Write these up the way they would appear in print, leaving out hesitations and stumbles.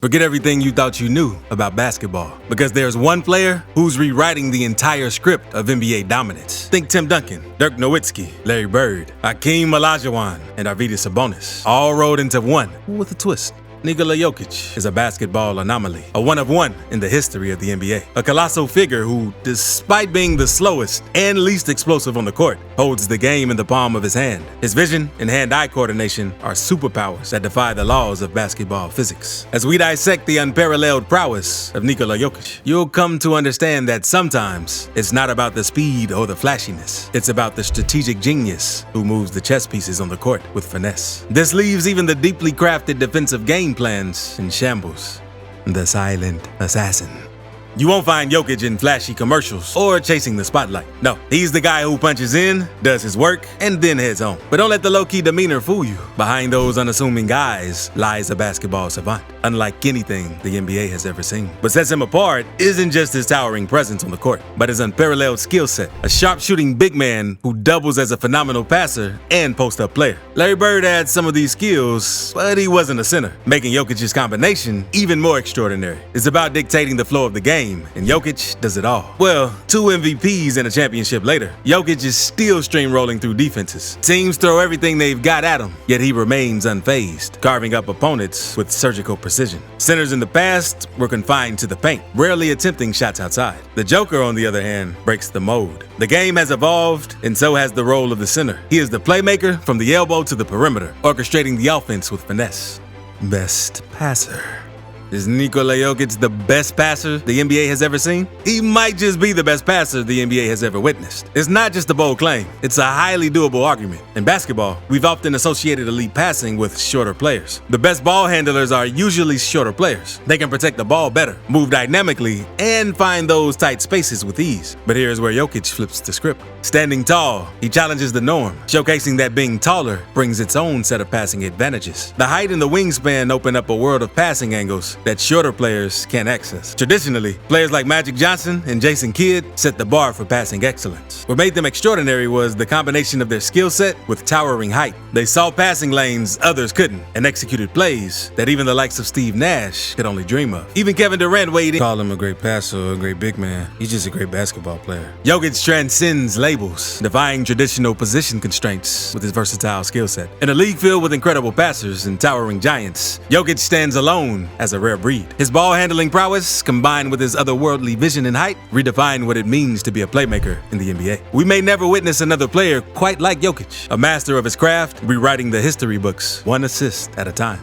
Forget everything you thought you knew about basketball, because there's one player who's rewriting the entire script of NBA dominance. Think Tim Duncan, Dirk Nowitzki, Larry Bird, Hakeem Olajuwon, and Arvydas Sabonis, all rolled into one with a twist. Nikola Jokic is a basketball anomaly, a one-of-one in the history of the NBA. A colossal figure who, despite being the slowest and least explosive on the court, holds the game in the palm of his hand. His vision and hand-eye coordination are superpowers that defy the laws of basketball physics. As we dissect the unparalleled prowess of Nikola Jokic, you'll come to understand that sometimes it's not about the speed or the flashiness. It's about the strategic genius who moves the chess pieces on the court with finesse. This leaves even the deeply crafted defensive game plans in shambles. The silent assassin. You won't find Jokic in flashy commercials or chasing the spotlight. No, he's the guy who punches in, does his work, and then heads home. But don't let the low-key demeanor fool you. Behind those unassuming guys lies a basketball savant, unlike anything the NBA has ever seen. What sets him apart isn't just his towering presence on the court, but his unparalleled skill set. A sharp-shooting big man who doubles as a phenomenal passer and post-up player. Larry Bird had some of these skills, but he wasn't a center, making Jokic's combination even more extraordinary. It's about dictating the flow of the game, and Jokic does it all. Well, 2 MVPs and a championship later, Jokic is still streamrolling through defenses. Teams throw everything they've got at him, yet he remains unfazed, carving up opponents with surgical precision. Centers in the past were confined to the paint, rarely attempting shots outside. The Joker, on the other hand, breaks the mold. The game has evolved, and so has the role of the center. He is the playmaker from the elbow to the perimeter, orchestrating the offense with finesse. Best passer. Is Nikola Jokic the best passer the NBA has ever seen? He might just be the best passer the NBA has ever witnessed. It's not just a bold claim, it's a highly doable argument. In basketball, we've often associated elite passing with shorter players. The best ball handlers are usually shorter players. They can protect the ball better, move dynamically, and find those tight spaces with ease. But here's where Jokic flips the script. Standing tall, he challenges the norm, showcasing that being taller brings its own set of passing advantages. The height and the wingspan open up a world of passing angles that shorter players can't access. Traditionally, players like Magic Johnson and Jason Kidd set the bar for passing excellence. What made them extraordinary was the combination of their skill set with towering height. They saw passing lanes others couldn't and executed plays that even the likes of Steve Nash could only dream of. Even Kevin Durant weighed in. Call him a great passer or a great big man. He's just a great basketball player. Jokic transcends labels, defying traditional position constraints with his versatile skill set. In a league filled with incredible passers and towering giants, Jokic stands alone as a rare breed. His ball handling prowess, combined with his otherworldly vision and height, redefine what it means to be a playmaker in the NBA. We may never witness another player quite like Jokic, a master of his craft, rewriting the history books, one assist at a time.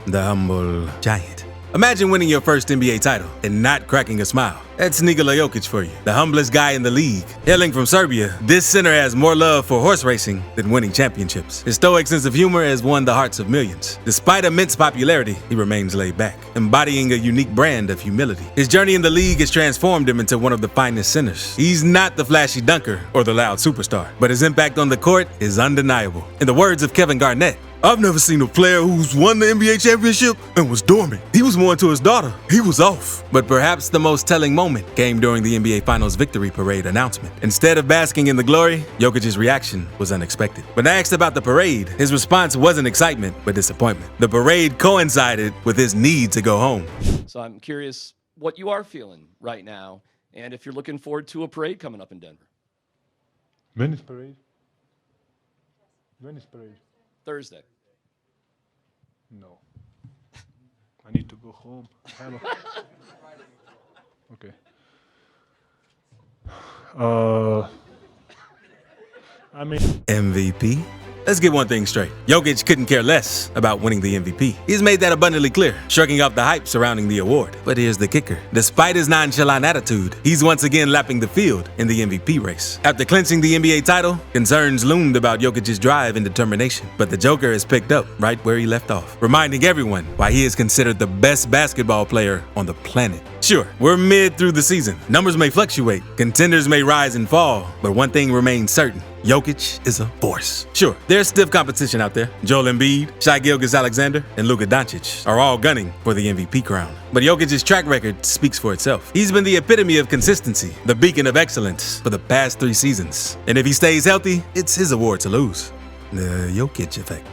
The humble giant. Imagine winning your first NBA title and not cracking a smile. That's Nikola Jokic for you, the humblest guy in the league. Hailing from Serbia, this center has more love for horse racing than winning championships. His stoic sense of humor has won the hearts of millions. Despite immense popularity, he remains laid back, embodying a unique brand of humility. His journey in the league has transformed him into one of the finest centers. He's not the flashy dunker or the loud superstar, but his impact on the court is undeniable. In the words of Kevin Garnett, "I've never seen a player who's won the NBA championship and was dormant. He was more into his daughter. He was off." But perhaps the most telling moment came during the NBA Finals victory parade announcement. Instead of basking in the glory, Jokic's reaction was unexpected. When asked about the parade, his response wasn't excitement, but disappointment. The parade coincided with his need to go home. So I'm curious what you are feeling right now, and if you're looking forward to a parade coming up in Denver. When is parade? When is parade? Thursday. No. I need to go home. Hello. Okay. I mean, MVP? Let's get one thing straight. Jokic couldn't care less about winning the MVP. He's made that abundantly clear, shrugging off the hype surrounding the award. But here's the kicker. Despite his nonchalant attitude, he's once again lapping the field in the MVP race. After clinching the NBA title, concerns loomed about Jokic's drive and determination. But the Joker has picked up right where he left off, reminding everyone why he is considered the best basketball player on the planet. Sure, we're mid through the season. Numbers may fluctuate, contenders may rise and fall, but one thing remains certain. Jokic is a force. Sure, there's stiff competition out there. Joel Embiid, Shai Gilgeous-Alexander, and Luka Doncic are all gunning for the MVP crown. But Jokic's track record speaks for itself. He's been the epitome of consistency, the beacon of excellence for the past 3 seasons. And if he stays healthy, it's his award to lose. The Jokic effect.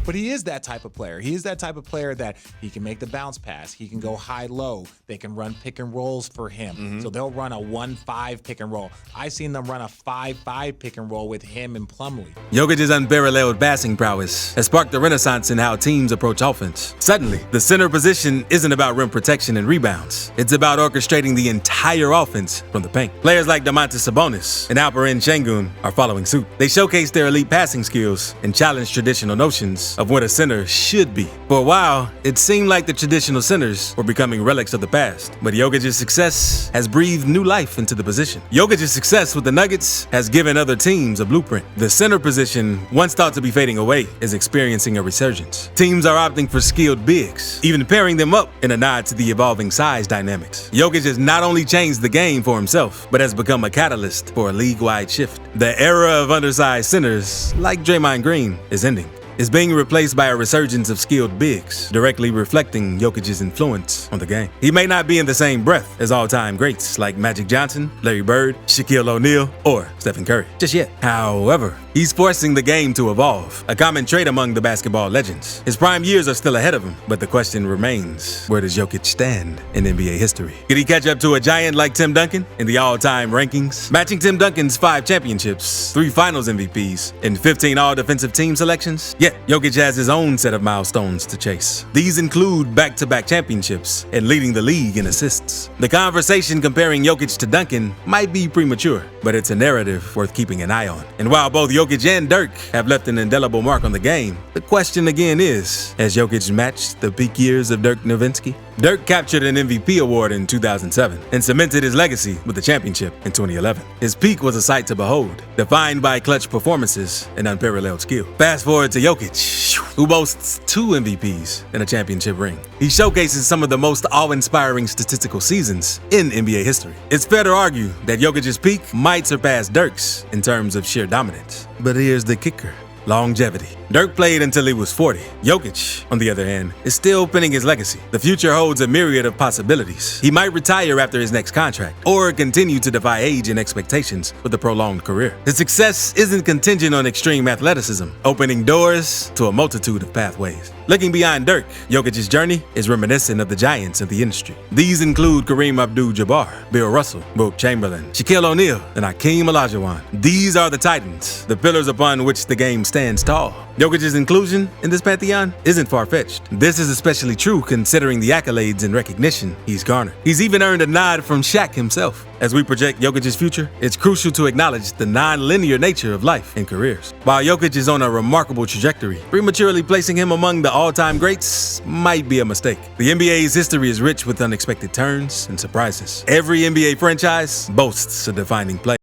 But he is that type of player. He is that type of player that he can make the bounce pass. He can go high-low. They can run pick and rolls for him. So they'll run a 1-5 pick and roll. I've seen them run a 5-5 pick and roll with him and Plumlee. Jokic's unparalleled passing prowess has sparked a renaissance in how teams approach offense. Suddenly, the center position isn't about rim protection and rebounds. It's about orchestrating the entire offense from the paint. Players like Sabonis and Alperen Sengun are following suit. They showcase their elite passing skills and challenge traditional notions of what a center should be. For a while, it seemed like the traditional centers were becoming relics of the past, but Jokic's success has breathed new life into the position. Jokic's success with the Nuggets has given other teams a blueprint. The center position, once thought to be fading away, is experiencing a resurgence. Teams are opting for skilled bigs, even pairing them up in a nod to the evolving size dynamics. Jokic has not only changed the game for himself, but has become a catalyst for a league-wide shift. The era of undersized centers, like Draymond Green, is ending. Is being replaced by a resurgence of skilled bigs, directly reflecting Jokic's influence on the game. He may not be in the same breath as all-time greats like Magic Johnson, Larry Bird, Shaquille O'Neal, or Stephen Curry, just yet. However, he's forcing the game to evolve, a common trait among the basketball legends. His prime years are still ahead of him, but the question remains, where does Jokic stand in NBA history? Could he catch up to a giant like Tim Duncan in the all-time rankings? Matching Tim Duncan's 5 championships, 3 finals MVPs, and 15 all-defensive team selections? Yet, Jokic has his own set of milestones to chase. These include back-to-back championships and leading the league in assists. The conversation comparing Jokic to Duncan might be premature, but it's a narrative worth keeping an eye on. And while both Jokic and Dirk have left an indelible mark on the game, the question again is, has Jokic matched the peak years of Dirk Nowitzki? Dirk captured an MVP award in 2007 and cemented his legacy with the championship in 2011. His peak was a sight to behold, defined by clutch performances and unparalleled skill. Fast forward to Jokic, who boasts 2 MVPs and a championship ring. He showcases some of the most awe-inspiring statistical seasons in NBA history. It's fair to argue that Jokic's peak might surpass Dirk's in terms of sheer dominance. But here's the kicker: longevity. Dirk played until he was 40. Jokic, on the other hand, is still pinning his legacy. The future holds a myriad of possibilities. He might retire after his next contract, or continue to defy age and expectations with a prolonged career. His success isn't contingent on extreme athleticism, opening doors to a multitude of pathways. Looking beyond Dirk, Jokic's journey is reminiscent of the giants of the industry. These include Kareem Abdul-Jabbar, Bill Russell, Wilt Chamberlain, Shaquille O'Neal, and Hakeem Olajuwon. These are the titans, the pillars upon which the game stands tall. Jokic's inclusion in this pantheon isn't far-fetched. This is especially true considering the accolades and recognition he's garnered. He's even earned a nod from Shaq himself. As we project Jokic's future, it's crucial to acknowledge the non-linear nature of life and careers. While Jokic is on a remarkable trajectory, prematurely placing him among the all-time greats might be a mistake. The NBA's history is rich with unexpected turns and surprises. Every NBA franchise boasts a defining player.